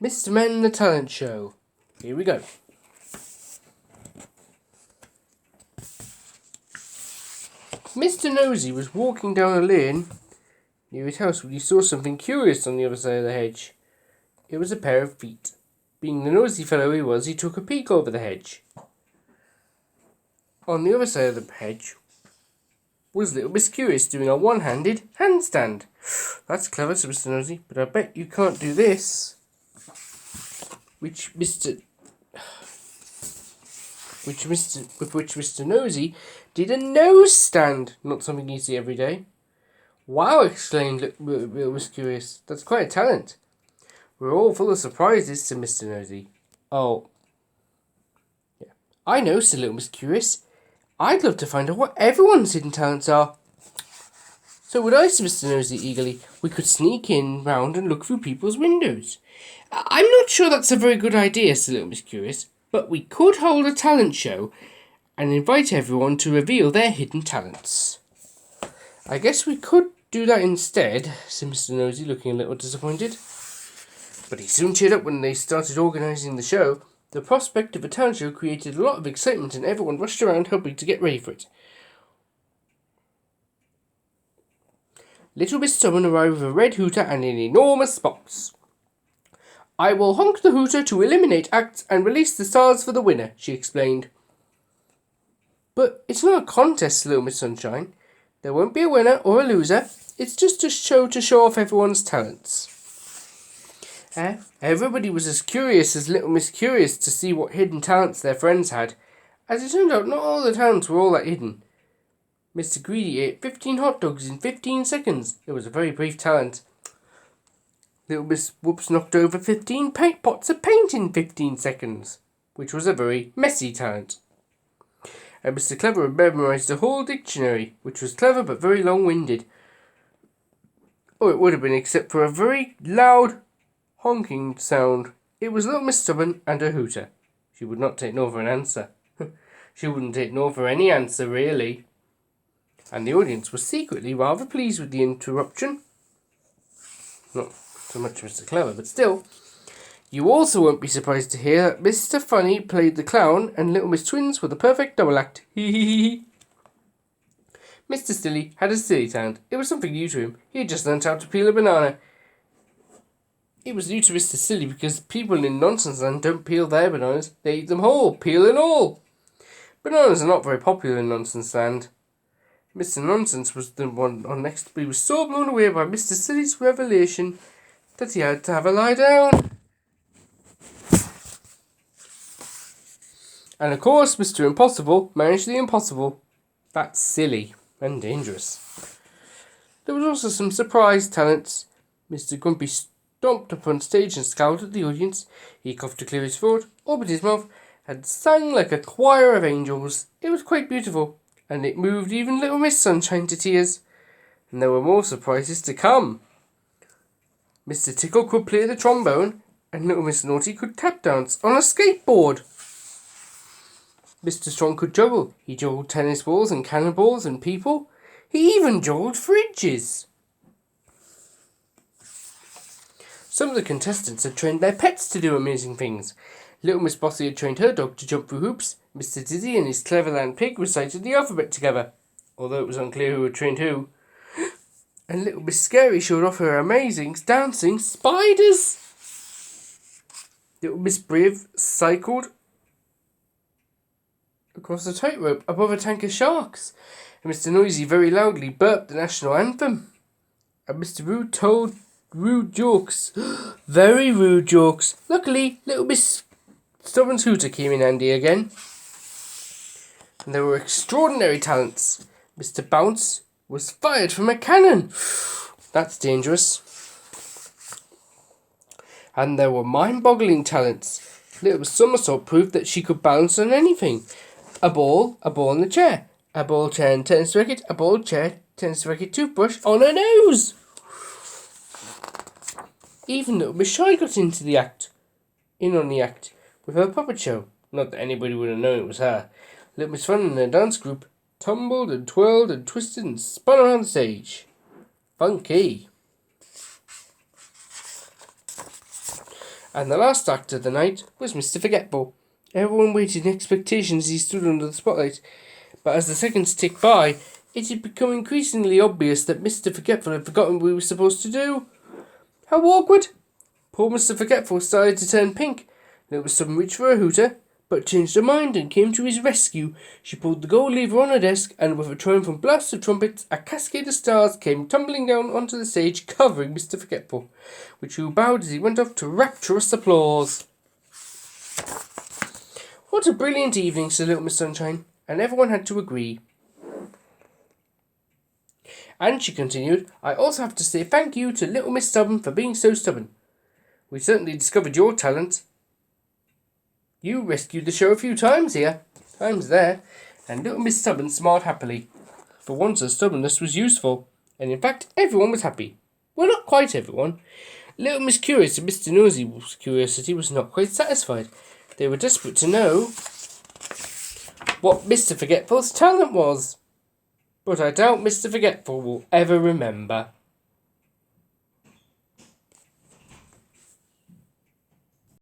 Mr. Men, the Talent Show. Here we go. Mr. Nosy was walking down a lane near his house when he saw something curious on the other side of the hedge. It was a pair of feet. Being the nosy fellow he was, he took a peek over the hedge. On the other side of the hedge was Little Miss Curious doing a one-handed handstand. That's clever, said Mr. Nosy, but I bet you can't do this. With which Mr. Nosy did a nose stand, not something you see every day. Wow, exclaimed Little Miss Curious. That's quite a talent. We're all full of surprises, said Mr. Nosy. Oh, yeah. I know, said Little Miss Curious. I'd love to find out what everyone's hidden talents are. So would I, said Mr. Nosy eagerly. We could sneak in round and look through people's windows. I'm not sure that's a very good idea, said Little Miss Curious, but we could hold a talent show and invite everyone to reveal their hidden talents. I guess we could do that instead, said Mr. Nosy, looking a little disappointed. But he soon cheered up when they started organising the show. The prospect of a talent show created a lot of excitement and everyone rushed around hoping to get ready for it. Little Miss Stubborn arrived with a red hooter and an enormous box. I will honk the hooter to eliminate acts and release the stars for the winner, she explained. But it's not a contest, Little Miss Sunshine. There won't be a winner or a loser. It's just a show to show off everyone's talents. Everybody was as curious as Little Miss Curious to see what hidden talents their friends had. As it turned out, not all the talents were all that hidden. Mr. Greedy ate 15 hot dogs in 15 seconds. It was a very brief talent. Little Miss Whoops knocked over 15 pots of paint in 15 seconds, which was a very messy talent. And Mr. Clever memorised a whole dictionary, which was clever but very long-winded. Oh, it would have been, except for a very loud honking sound. It was Little Miss Stubborn and her hooter. She would not take no for an answer. She wouldn't take no for any answer, really. And the audience was secretly rather pleased with the interruption. Not so much Mr. Clever, but still. You also won't be surprised to hear that Mr. Funny played the clown and Little Miss Twins were the perfect double act. Mr. Silly had a silly talent. It was something new to him. He had just learnt how to peel a banana. It was new to Mr. Silly because people in Nonsense Land don't peel their bananas. They eat them whole, peel and all. Bananas are not very popular in Nonsense Land. Mr. Nonsense was the one on next, but he was so blown away by Mr. Silly's revelation that he had to have a lie down. And of course, Mr. Impossible managed the impossible. That's silly and dangerous. There was also some surprise talents. Mr. Grumpy stomped up on stage and scowled at the audience. He coughed to clear his throat, opened his mouth, and sang like a choir of angels. It was quite beautiful, and it moved even Little Miss Sunshine to tears. And there were more surprises to come. Mr. Tickle could play the trombone, and Little Miss Naughty could tap dance on a skateboard. Mr. Strong could juggle. He juggled tennis balls and cannonballs and people. He even juggled fridges. Some of the contestants had trained their pets to do amazing things. Little Miss Bossy had trained her dog to jump through hoops. Mr. Dizzy and his Cleverland pig recited the alphabet together, although it was unclear who had trained who. And Little Miss Scary showed off her amazing dancing spiders. Little Miss Brave cycled across a tightrope above a tank of sharks. And Mr. Noisy very loudly burped the national anthem. And Mr. Rude told rude jokes. Very rude jokes. Luckily, Little Miss Stubborn's hooter came in handy again. And there were extraordinary talents. Mr. Bounce was fired from a cannon. That's dangerous. And there were mind-boggling talents. Little Miss Somersault proved that she could balance on anything. A ball in the chair. A ball, chair and tennis racket. A ball, chair, tennis racket, toothbrush on her nose. Even Little Miss Shy got in on the act, with her puppet show. Not that anybody would have known it was her. Little Miss Fun and her dance group tumbled and twirled and twisted and spun around the stage. Funky. And the last actor of the night was Mr. Forgetful. Everyone waited in expectation as he stood under the spotlight. But as the seconds ticked by, it had become increasingly obvious that Mr. Forgetful had forgotten what he was supposed to do. How awkward! Poor Mr. Forgetful started to turn pink. Little Miss Stubborn reached for a hooter, but changed her mind and came to his rescue. She pulled the gold lever on her desk, and with a triumphant blast of trumpets, a cascade of stars came tumbling down onto the stage, covering Mr. Forgetful, who bowed as he went off to rapturous applause. What a brilliant evening, said Little Miss Sunshine, and everyone had to agree. And she continued, I also have to say thank you to Little Miss Stubborn for being so stubborn. We certainly discovered your talent. You rescued the show a few times here. Times there. And Little Miss Stubborn smiled happily. For once her stubbornness was useful. And in fact, everyone was happy. Well, not quite everyone. Little Miss Curious and Mr. Nosy's curiosity was not quite satisfied. They were desperate to know what Mr. Forgetful's talent was. But I doubt Mr. Forgetful will ever remember.